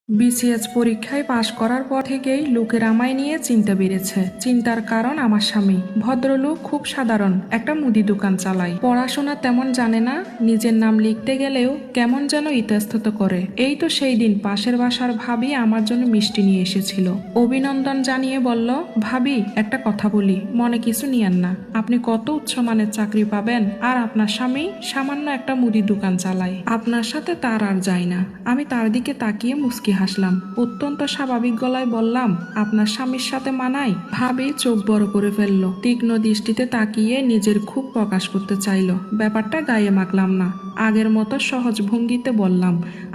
BCS পরীক্ষায় পাশ করার পর থেকেই লোকের আমায় নিয়ে চিন্তা বেড়েছে। চিন্তার কারণ আমার স্বামী। ভদ্রলোক, খুব সাধারণ একটা মুদি দোকান চালায়। পড়াশোনা তেমন জানে না, নিজের নাম লিখতে গেলেও কেমন যেন ইতস্তত করে। এই তো সেই দিন পাশের বাসার ভাবি আমার জন্য মিষ্টি নিয়ে এসেছিল। অভিনন্দন জানিয়ে বলল, ভাবি একটা কথা বলি, মনে কিছু নিয়েন না। আপনি কত উচ্চমানের চাকরি পাবেন, আর আপনার স্বামী সামান্য একটা মুদি দোকান চালায়। আপনার সাথে তার আর যায় না। আমি তার দিকে তাকিয়ে মুচকি হাসলাম। অত্যন্ত স্বাভাবিক গলায় বললাম, আপনার স্বামীর সাথে মানায়? ভাবি চোখ বড় করে ফেলল। তীক্ষ্ণ দৃষ্টিতে তাকিয়ে নিজের খুব প্রকাশ করতে চাইল। ব্যাপারটা গায়ে মাখলাম না। আগের মতো সহজ ভঙ্গিতে বললাম,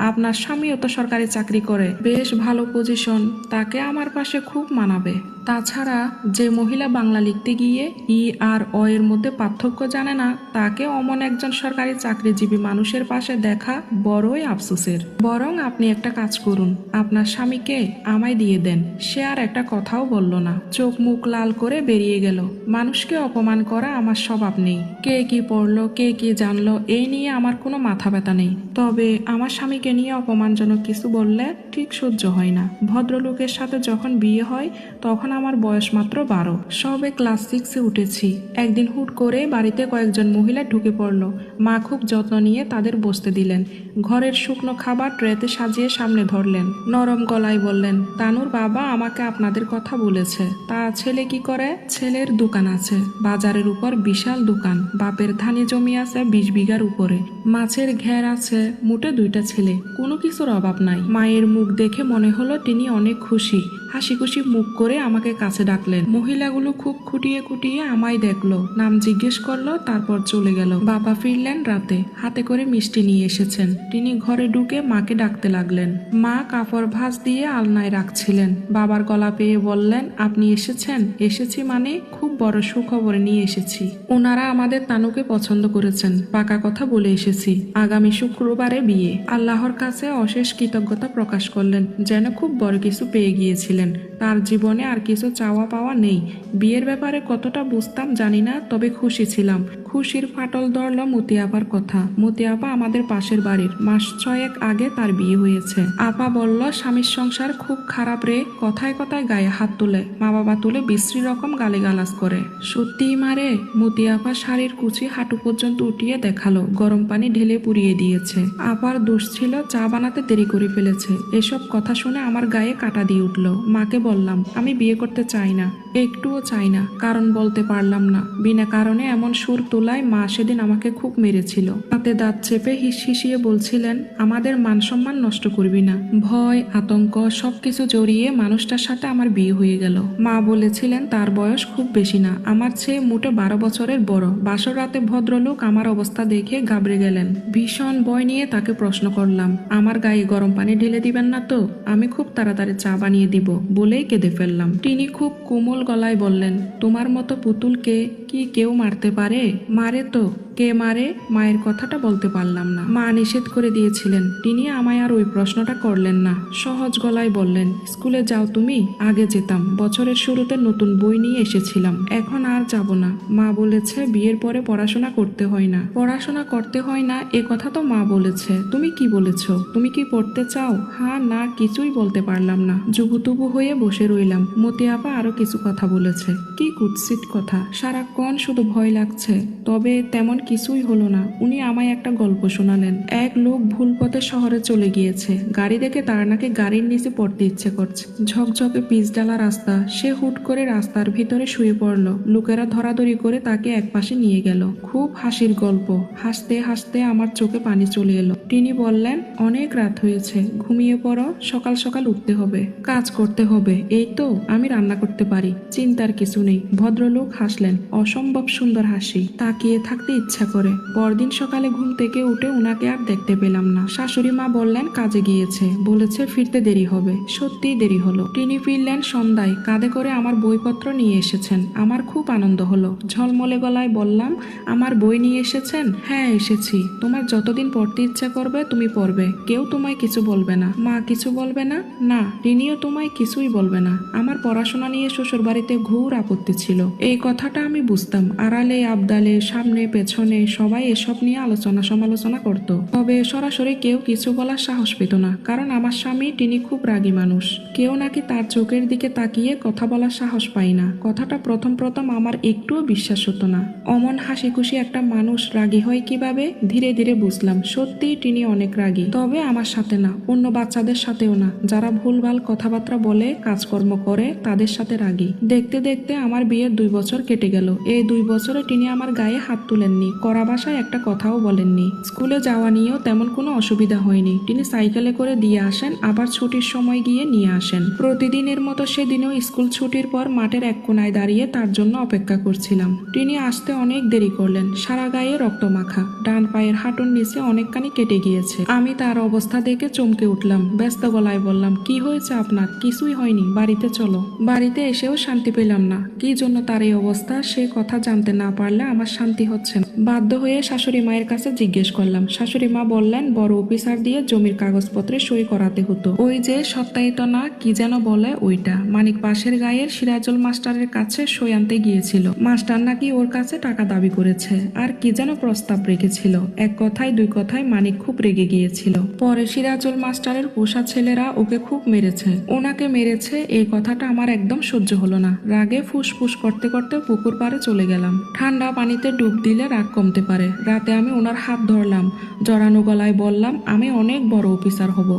আপনার স্বামীও তো সরকারি চাকরি করে, বেশ ভালো পজিশন, তাকে আমার পাশে খুব মানাবে। তাছাড়া যে মহিলা বাংলা লিখতে গিয়ে ই আর অ এর মধ্যে পার্থক্য জানে না, তাকে অমন একজন সরকারি চাকরিজীবী মানুষের পাশে দেখা বড়ই আফসোসের। বরং আপনি একটা কাজ করুন, আপনার স্বামীকে আমায় দিয়ে দেন। সে আর একটা কথাও বলল না, চোখ মুখ লাল করে বেরিয়ে গেল। মানুষকে অপমান করা আমার স্বভাব নেই। কে কি পড়লো, কে কি জানলো, এই নিয়ে আমার কোনো মাথা ব্যথা নেই। তবে আমার স্বামীকে নিয়ে অপমানজনক কিছু বললে ঠিক সহ্য হয় না। ভদ্রলোকের সাথে যখন বিয়ে হয় তখন আমার বয়স মাত্র 12, সবে ক্লাস 6-এ উঠেছি। একদিন হুট করে বাড়িতে কয়েকজন মহিলা ঢুকে পড়ল। মা খুব যত্ন নিয়ে তাদের বসতে দিলেন। ঘরের শুকনো খাবার ট্রেতে সাজিয়ে সামনে ধরলেন। নরম গলায় বললেন, তানুর বাবা আমাকে আপনাদের কথা বলেছে। তা ছেলে কি করে? ছেলের দোকান আছে, বাজারের উপর বিশাল দোকান। বাপের ধানি জমি আছে 20 বিঘার উপরে। মাছের ঘের আছে, মোটে 2টা ছেলে, কোনো কিছুর অভাব নাই। মায়ের মুখ দেখে মনে হলো তিনি অনেক খুশি। হাসি খুশি মুখ করে আমাকে কাছে ডাকলেন। মহিলাগুলো খুব খুঁটিয়ে খুঁটিয়ে আমায় দেখলো, নাম জিজ্ঞেস করলো, তারপর চলে গেল। বাবা ফিরলেন রাতে, হাতে করে মিষ্টি নিয়ে এসেছেন। তিনি ঘরে ঢুকে মাকে ডাকতে লাগলেন। মা কাপড় ভাঁজ দিয়ে আলনায় রাখছিলেন। বাবার গলা পেয়ে বললেন, আপনি এসেছেন? এসেছি মানে খুব বড় সুখবর নিয়ে এসেছি। ওনারা আমাদের তানুকে পছন্দ করেছেন, পাকা কথা বলে এসেছি। আগামী শুক্রবারে বিয়ে। আল্লাহর কাছে অশেষ কৃতজ্ঞতা প্রকাশ করলেন, যেন খুব বড় কিছু পেয়ে গিয়েছিলেন। তার জীবনে আর কিছু চাওয়া পাওয়া নেই। বিয়ের ব্যাপারে কতটা বুঝতাম জানি না, তবে খুশি ছিলাম। খুশির ফাটল ধরল মতি আপার কথা। মতি আপা আমাদের পাশের বাড়ির, মাস 6 আগে তার বিয়ে হয়েছে। আপা বলল, স্বামীর সংসার খুব খারাপ রে। কথায় কথায় গায়ে হাত তুলে, মা বাবা তুলে বিশ্রী রকম গালিগালাজ করে। সত্যিই মারে? মতি আপা শাড়ির কুচি হাঁটু পর্যন্ত উঠিয়ে দেখালো, গরম পানি ঢেলে পুড়িয়ে দিয়েছে। আপার দোষ ছিল, চা বানাতে দেরি করে ফেলেছে। এসব কথা শুনে আমার গায়ে কাঁটা দিয়ে উঠল। মাকে বললাম, আমি বিয়ে করতে চাই না, একটুও চাই না। কারণ বলতে পারলাম না। বিনা কারণে এমন সুর তোলায় মা সেদিন আমাকে খুব মেরেছিল। হাতে দাঁত চেপে হিসিয়ে বলছিলেন, আমাদের মান সম্মান নষ্ট করবি না। ভয়, আতঙ্ক সবকিছু জড়িয়ে মানুষটার সাথে আমার বিয়ে হয়ে গেল। মা বলেছিলেন তার বয়স খুব বেশি না, আমার চেয়ে মোটে 12 বছরের বড়। বাসর রাতে ভদ্রলোক আমার অবস্থা দেখে ঘাবড়ে গেলেন। ভীষণ ভয় নিয়ে তাকে প্রশ্ন করলাম, আমার গায়ে গরম পানি ঢেলে দিবেন না তো? আমি খুব তাড়াতাড়ি চা বানিয়ে দিব বলেই কেঁদে ফেললাম। তিনি খুব কোমল গলায় বললেন, তোমার মতো পুতুলকে কি কেউ মারতে পারে? মারে তো। কে মারে? মায়ের কথাটা বলতে পারলাম না। মা নিষেধ করে দিয়েছিলেন। তিনি আমায় আর ওই প্রশ্নটা করলেন না। সহজ গলায় বললেন, স্কুলে যাও তুমি? আগে যেতাম, বছরের শুরুতে নতুন বই নিয়ে এসেছিলাম। এখন আর যাব না। মা বলেছে বিয়ের পরে পড়াশোনা করতে হয় না। পড়াশোনা করতে হয় না এ কথা তো মা বলেছে। তুমি কি বলেছ? তুমি কি পড়তে চাও? হ্যাঁ না কিছুই বলতে পারলাম না। জুবুতুবু হয়ে বসে রইলাম। মতি আপা আরো কিছু কথা বলেছে। কি কুৎসিত কথা, সারাক্ষণ শুধু ভয় লাগছে। তবে তেমন কিছুই হলো না। উনি আমায় একটা গল্প শোনালেন। এক লোক ভুল পথে শহরে চলে গিয়েছে। গাড়ি দেখে তার নাকি গাড়ির নিচে পড়তে ইচ্ছে করছে। ঝকঝকে পিচঢালা রাস্তা। সে হুট করে রাস্তার ভিতরে শুয়ে পড়ল। লোকেরা ধরাধরি করে তাকে একপাশে নিয়ে গেল। খুব হাসির গল্প। হাসতে হাসতে আমার চোখে পানি চলে এলো। তিনি বললেন, অনেক রাত হয়েছে, ঘুমিয়ে পড়ো, সকাল সকাল উঠতে হবে, কাজ করতে হবে। এই তো আমি রান্না করতে পারি, চিন্তার কিছু নেই। ভদ্রলোক হাসলেন, অসম্ভব সুন্দর হাসি, তাকিয়ে থাকতে ইচ্ছা করে। পরদিন সকালে ঘুম থেকে উঠে উনাকে আর দেখতে পেলাম না। শাশুড়ি মা বললেন কাজে গিয়েছে, বলেছে ফিরতে দেরি হবে। সত্যিই দেরি হলো। তিনি ফিরলেন সন্ধ্যায়, কাঁধে করে আমার বইপত্র নিয়ে এসেছেন। আমার খুব আনন্দ হলো। ঝলমলে গলায় বললাম, আমার বই নিয়ে এসেছেন? হ্যাঁ এসেছি। তোমার যতদিন পড়তে ইচ্ছা করে করবে তুমি পড়বে, কেউ তোমায় কিছু বলবে না। মা কিছু বলবে না? না, রিনিও তোমায় কিছুই বলবে না। আমার পড়াশোনা নিয়ে শ্বশুর বাড়িতে ঘোর আপত্তি ছিল, এই কথাটা আমি বুঝতাম। আড়ালে আবদালে সামনে পেছনে সবাই এসব নিয়ে আলোচনা সমালোচনা করত, তবে সরাসরি কেউ কিছু বলার সাহস পেত না, কারণ আমার স্বামী টিনি খুব রাগী মানুষ। কেউ নাকি তার চোখের দিকে তাকিয়ে কথা বলার সাহস পায় না। কথাটা প্রথম প্রথম আমার একটুও বিশ্বাস হতো না। অমন হাসি খুশি একটা মানুষ রাগী হয় কিভাবে? ধীরে ধীরে বুঝলাম সত্যিই টিনি অনেক রাগী, তবে আমার সাথে না, অন্য বাচ্চাদের সাথেও না। যারা ভুলভাল কথাবার্তা বলে কাজকর্ম করে তাদের সাথে রাগী। দেখতে দেখতে আমার বিয়ের 2 বছর কেটে গেল। এই 2 বছরে টিনি আমার গায়ে হাত তুলেননি, কড়া ভাষায় একটা কথাও বলেননি। স্কুলে যাওয়া নিয়েও তেমন কোনো অসুবিধা হয়নি। তিনি সাইকেলে করে দিয়ে আসেন, আবার ছুটির সময় গিয়ে নিয়ে আসেন। প্রতিদিনের মতো সেদিনও স্কুল ছুটির পর মাঠের এক কোনায় দাঁড়িয়ে তার জন্য অপেক্ষা করছিলাম। তিনি আসতে অনেক দেরি করলেন, সারা গায়ে রক্ত মাখা, ডান পায়ের হাঁটুর নিচে অনেকখানি কেটে গিয়েছে। আমি তার অবস্থা দেখে চমকে উঠলাম, ব্যস্ত গলায় বললাম, কি হয়েছে আপনার? কিছুই হয়নি, বাড়িতে চলো। বাড়িতে এসেও শান্তি পেলাম না। কি জন্য তার এই অবস্থা সে কথা জানতে না পারলে আমার শান্তি হচ্ছে না। বাধ্য হয়ে শাশুড়ি মায়ের কাছে জিজ্ঞেস করলাম। শাশুড়ি মা বললেন বড় অফিসার দিয়ে জমির কাগজপত্রে সই করাতে হতো। ওই যে সত্যায়িত না কি যেন বলে ওইটা। মানিক পাশের গায়ের সিরাজুল মাস্টারের কাছে সই আনতে গিয়েছিল। মাস্টার নাকি ওর কাছে টাকা দাবি করেছে, আর কি যেন প্রস্তাব রেখেছিল। এক কথায় দুই কথায় মানিক খুব রেগে গিয়েছিল। পরে সিরাজুল মাস্টারের পোষা ছেলেরা ওকে খুব মেরেছে, ওনাকে মেরেছে। এই কথাটা আমার একদম সহ্য হলো না। রাগে ফুসফুস করতে করতে পুকুর পাড়ে চলে গেলাম। ঠান্ডা পানিতে ডুব দিলে রাগ কমতে পারে। রাতে আমি ওনার হাত ধরলাম, জড়ানো গলায় বললাম, আমি অনেক বড় অফিসার হব,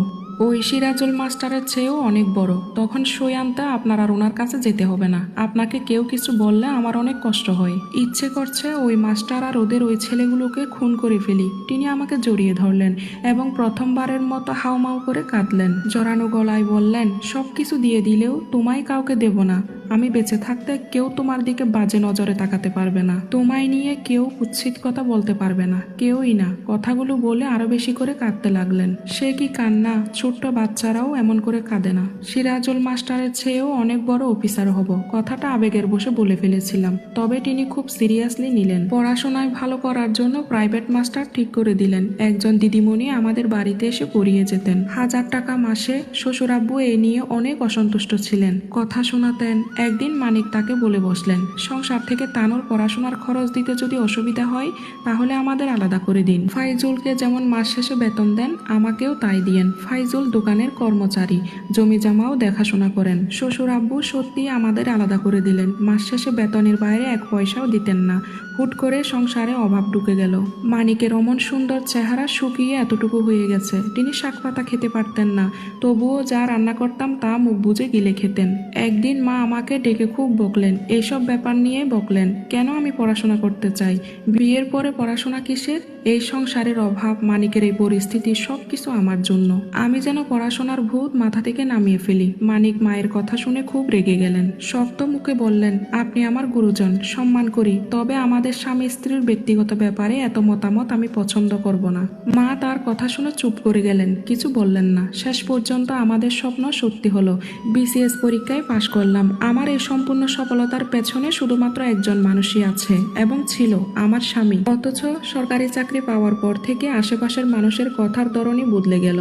ওই সিরাজুল মাস্টারের চেয়েও অনেক বড়। তখন সই আনতে আপনার আর ওনার কাছে যেতে হবে না। আপনাকে কেউ কিছু বললে আমার অনেক কষ্ট হয়। ইচ্ছে করছে ওই মাস্টার আর ওদের ওই ছেলেগুলোকে খুন করে ফেলি। তিনি আমাকে জড়িয়ে ধরলেন এবং প্রথমবারের মতো হাউমাউ করে কাঁদলেন। জড়ানো গলায় বললেন, সব কিছু দিয়ে দিলেও তোমায় কাউকে দেব না। আমি বেঁচে থাকতে কেউ তোমার দিকে বাজে নজরে তাকাতে পারবে না, তোমায় নিয়ে কেউ কুৎসিত কথা বলতে পারবে না, কেউই না। কথাগুলো বলে আরো বেশি করে কাঁদতে লাগলেন। সে কি কান্না! ছোট্ট বাচ্চারাও এমন করে কাঁদে না। সিরাজুল মাস্টারের চেয়েও অনেক বড় অফিসার হব, কথাটা আবেগের বসে বলে ফেলেছিলাম। তবে তিনি খুব সিরিয়াসলি নিলেন। পড়াশোনায় ভালো করার জন্য প্রাইভেট মাস্টার ঠিক করে দিলেন। একজন দিদিমণি আমাদের বাড়িতে এসে পড়িয়ে যেতেন, 1000 টাকা মাসে। শ্বশুর আব্বু এ নিয়ে অনেক অসন্তুষ্ট ছিলেন, কথা শোনাতেন। একদিন মানিক তাকে বলে বসলেন, সংসার থেকে তানুর পড়াশোনার খরচ দিতে যদি অসুবিধা হয় তাহলে আমাদের আলাদা করে দিন। ফাইজুলকে যেমন মাস শেষে বেতন দেন আমাকেও তাই দিয়েন। ফাইজুল দোকানের কর্মচারী, জমি জমাও দেখাশোনা করেন। শ্বশুর আব্বু সত্যি আমাদের আলাদা করে দিলেন। মাস শেষে বেতনের বাইরে 1 পয়সাও দিতেন না। হুট করে সংসারে অভাব ঢুকে গেল। মানিকের অমন সুন্দর চেহারা শুকিয়ে এতটুকু হয়ে গেছে। তিনি শাক পাতা খেতে পারতেন না, তবুও যা রান্না করতাম তা মুখ বুজে গিলে খেতেন। একদিন মা আমাকে ডেকে খুব বকলেন, এইসব ব্যাপার নিয়ে বকলেন। কেন আমি পড়াশোনা করতে চাই, বিয়ের পরে পড়াশোনা কিসের? এই সংসারের অভাব, মানিকের এই পরিস্থিতি, সবকিছু আমার জন্য। আমি যেন পড়াশোনার ভূত মাথা থেকে নামিয়ে ফেলি। মানিক মায়ের কথা শুনে খুব রেগে গেলেন। শক্ত মুখে বললেন, আপনি আমার গুরুজন, সম্মান করি, তবে আমাদের স্বামী স্ত্রীর ব্যক্তিগত ব্যাপারে এত মতামত আমি পছন্দ করব না। মা তার কথা শুনে চুপ করে গেলেন, কিছু বললেন না। শেষ পর্যন্ত আমাদের স্বপ্ন সত্যি হলো। বিসিএস পরীক্ষায় পাশ করলাম। আমার এই সম্পূর্ণ সফলতার পেছনে শুধুমাত্র একজন মানুষই আছে এবং ছিল, আমার স্বামী। অথচ সরকারি চাকরি পাওয়ার পর থেকে আশেপাশের মানুষের কথার ধরনই বদলে গেল।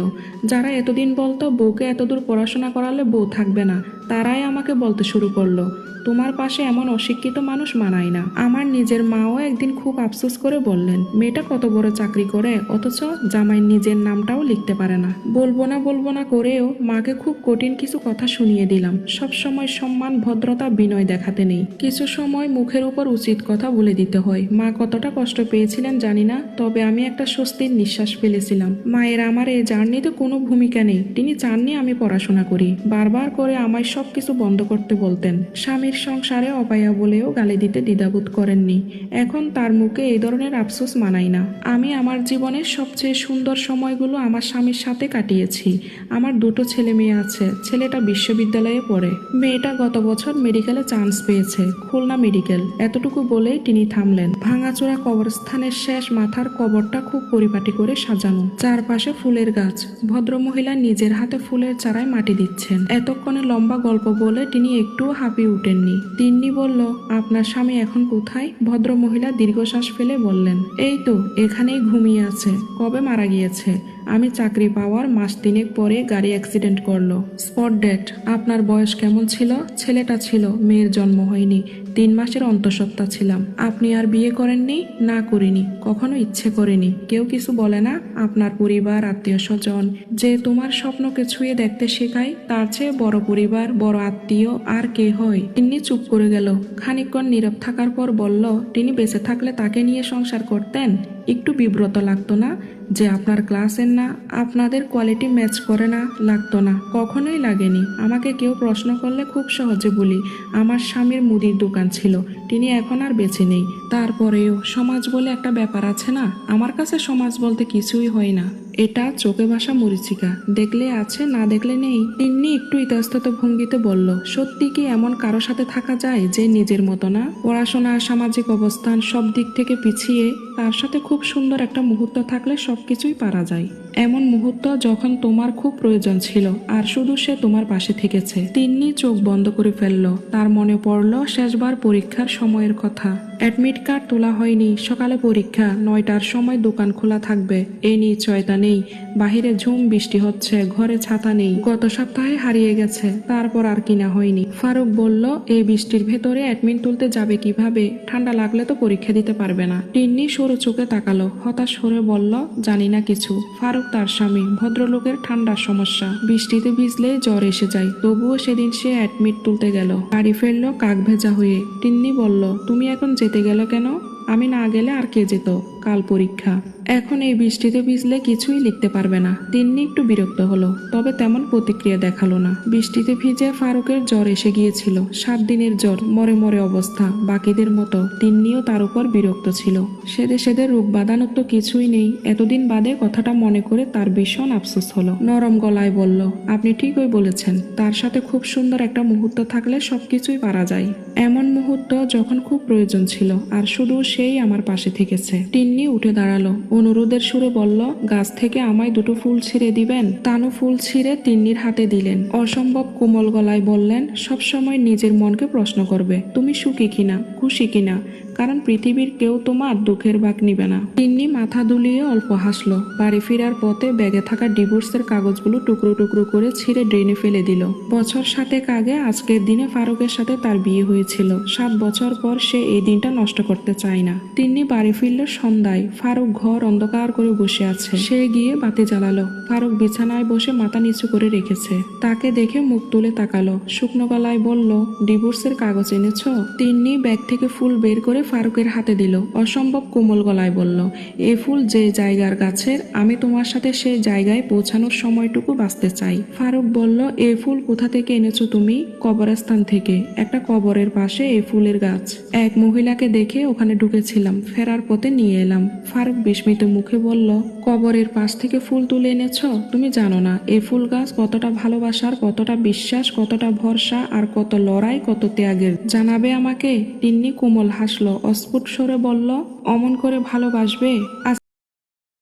যারা এতদিন বলতো বউকে এতদূর পড়াশোনা করালে বউ থাকবে না, তারাই আমাকে বলতে শুরু করলো, তোমার পাশে এমন অশিক্ষিত মানুষ মানায় না। আমার নিজের মাও একদিন খুব আফসোস করে বললেন, মেয়েটা কত বড় চাকরি করে অথচ জামাইয়ের নিজের নামটাও লিখতে পারে না। বলবো না করেও মাকে খুব কঠিন কিছু কথা শুনিয়ে দিলাম। সব সময় সম্মান, ভদ্রতা, বিনয় দেখাতে নেই, কিছু সময় মুখের উপর উচিত কথা বলে দিতে হয়। মা কতটা কষ্ট পেয়েছিলেন জানি না, তবে আমি একটা স্বস্তির নিঃশ্বাস ফেলেছিলাম। মায়ের আমার এই জার্নিতে কোনো ভূমিকা নেই। তিনি চাননি আমি পড়াশোনা করি, বারবার করে আমায় সবকিছু বন্ধ করতে বলতেন। স্বামীর সংসারে অপায়া বলেও গালি দিতে দ্বিধাবোধ করেননি। এখন তার মুখে এই ধরনের আফসোস মানাই না। আমি আমার জীবনের সবচেয়ে সুন্দর সময়গুলো আমার স্বামীর সাথে কাটিয়েছি। আমার 2টো ছেলে মেয়ে আছে। ছেলেটা বিশ্ববিদ্যালয়ে পড়ে, মেয়েটা গত বছর মেডিকেলে চান্স পেয়েছে, খুলনা মেডিকেল। এতটুকু বলেই তিনি থামলেন। ভাঙাচোরা কবরস্থানের শেষ মাথার কবরটা খুব পরিপাটি করে সাজানো, চারপাশে ফুলের গাছ। ভদ্রমহিলা নিজের হাতে ফুলের চারায় মাটি দিচ্ছেন। এতক্ষণে লম্বা গল্প বলে তিনি একটুও হাঁপিয়ে উঠেননি। তিন্নি বলল, আপনার স্বামী এখন কোথায়? ভদ্রমহিলা দীর্ঘশ্বাস ফেলে বললেন, এই তো এখানেই ঘুমিয়ে আছে। কবে মারা গিয়েছে? আমি চাকরি পাওয়ার মাস তিনেক পরে গাড়ি অ্যাক্সিডেন্ট করলো। Spot date. আপনার বয়স কেমন ছিল? ছেলেটা ছিল, মেয়ের জন্ম হয়নি, 3 মাসের অন্তঃসত্ত্বা ছিলাম। আপনি আর বিয়ে করেননি? না করিনি, কখনো ইচ্ছে করিনি। কেউ কিছু বলে না? আপনার পরিবার, আত্মীয় স্বজন যে তোমার স্বপ্নকে ছুঁয়ে দেখতে শেখায়, তার চেয়ে বড় পরিবার, বড় আত্মীয় আর কে হয়? তিনি চুপ করে গেল। খানিকক্ষণ নীরব থাকার পর বলল, তিনি বেঁচে থাকলে তাকে নিয়ে সংসার করতেন? একটু বিব্রত লাগতো না যে আপনার ক্লাসের না, আপনাদের কোয়ালিটি ম্যাচ করে না? লাগতো না, কখনোই লাগেনি। আমাকে কেউ প্রশ্ন করলে খুব সহজে বলি আমার স্বামীর মুদির দোকান ছিল, তিনি এখন আর বেঁচে নেই। তারপরেও সমাজ বলে একটা ব্যাপার আছে না, আমার কাছে সমাজ বলতে কিছুই হয় না। এটা চোখে ভাসা মরিচিকা, দেখলে আছে, না দেখলে নেই। তিন্নি একটু ইতস্তত ভঙ্গিতে বলল, সত্যি কি এমন কারো সাথে থাকা যায় যে নিজের মতো না? পড়াশোনা, সামাজিক অবস্থান সব দিক থেকে পিছিয়ে তার সাথে খুব সুন্দর একটা মুহূর্ত থাকলে সবকিছুই পারা যায়। এমন মুহূর্ত যখন তোমার খুব প্রয়োজন ছিল আর শুধু সে তোমার পাশে থেকেছে। তিন্নি চোখ বন্ধ করে ফেলল। তার মনে পড়ল শেষবার পরীক্ষার সময়ের কথা। অ্যাডমিট কার্ড তোলা হয়নি, সকালে পরীক্ষা, 9টার সময় দোকান খোলা থাকবে, এই নিশ্চয়তা নেই। বাহিরে ঝুম বৃষ্টি হচ্ছে, ঘরে ছাতা নেই, গত সপ্তাহে হারিয়ে গেছে, তারপর আর কিনা হয়নি। ফারুক বলল, এই বৃষ্টির ভেতরে অ্যাডমিট তুলতে যাবে কিভাবে? ঠান্ডা লাগলে তো পরীক্ষা দিতে পারবে না। তিন্নি সরু চোখে তাকালো, হতাশ হয়ে বলল, জানি না কিছু। ফারুক তার স্বামী, ভদ্রলোকের ঠান্ডার সমস্যা, বৃষ্টিতে ভিজলে জ্বর এসে যায়, তবুও সেদিন সে অ্যাডমিট তুলতে গেল, বাড়ি ফেললো কাক ভেজা হয়ে। তিন্নি বলল, তুমি এখন যেতে গেল কেন? আমি না গেলে আর কে যেত? কাল পরীক্ষা, এখন এই বৃষ্টিতে ভিজলে কিছুই লিখতে পারবে না। তিন্নি একটু বিরক্ত হলো, তবে তেমন প্রতিক্রিয়া দেখালো না। বৃষ্টিতে ভিজে ফারুকের জ্বর এসে গিয়েছিল, 7 দিনের জ্বর, মরে মরে অবস্থা, বাকিদের মতো। তিন্নিও তার উপর বিরক্ত ছিল। সেদে সেদে রোগ বাঁধানোর তো কিছুই নেই। এতদিন বাদে কথাটা মনে করে তার ভীষণ আফসোস হলো। নরম গলায় বলল, আপনি ঠিকই বলেছেন, তার সাথে খুব সুন্দর একটা মুহূর্ত থাকলে সবকিছুই পারা যায়। এমন মুহূর্ত যখন খুব প্রয়োজন ছিল আর শুধু সেই আমার পাশে থেকেছে। তিন্নি উঠে দাঁড়ালো, অনুরোধের সুরে বলল, গাছ থেকে আমায় 2টো ফুল ছিঁড়ে দিবেন? তানু ফুল ছিঁড়ে তিন্নির হাতে দিলেন। অসম্ভব কোমল গলায় বললেন, সবসময় নিজের মনকে প্রশ্ন করবে, তুমি সুখী কিনা, খুশি কিনা, কারণ পৃথিবীর কেউ তোমার দুঃখের ভাগ নিবে না। তিন্নি মাথা দুলিয়ে অল্প হাসলো। বাড়ি ফেরার পথে ব্যাগে থাকা ডিভোর্সের কাগজগুলো টুকরো টুকরো করে ছিঁড়ে ড্রেনে ফেলে দিল। বছর 7 আগে আজকের দিনে ফারুকের সাথে তার বিয়ে হয়েছিল। 7 বছর পর সে এই দিনটা নষ্ট করতে চায় না। তিন্নি বাড়ি ফিরল সন্ধ্যায়। ফারুক ঘর অন্ধকার করে বসে আছে। সে গিয়ে বাতি জ্বালালো। ফারুক বিছানায় বসে মাথা নিচু করে রেখেছে। তাকে দেখে মুখ তুলে তাকালো, শুকনো গলায় বলল, ডিভোর্সের কাগজ এনেছো? তিন্নি ব্যাগ থেকে ফুল বের করে ফারুকের হাতে দিল। অসম্ভব কোমল গলায় বলল, এ ফুল যে জায়গার গাছের, আমি তোমার সাথে সেই জায়গায় পৌঁছানোর সময়টুকু বাঁচতে চাই। ফারুক বলল, এ ফুল কোথা থেকে এনেছো তুমি? কবরস্থান থেকে, একটা কবরের পাশে এই ফুলের গাছ। এক মহিলাকে দেখে ওখানে ঢুকেছিলাম, ফেরার পথে নিয়ে এলাম। ফারুক বিস্মিত মুখে বলল, কবরের পাশ থেকে ফুল তুলে এনেছো? তুমি জানো না এই ফুল গাছ কতটা ভালোবাসার, কতটা বিশ্বাস, কতটা ভরসা আর কত লড়াই, কত ত্যাগের। জানাবে আমাকে? তিন্নি কোমল হাসলো, অস্ফুট স্বরে বলল, অমন করে ভালোবাসবে?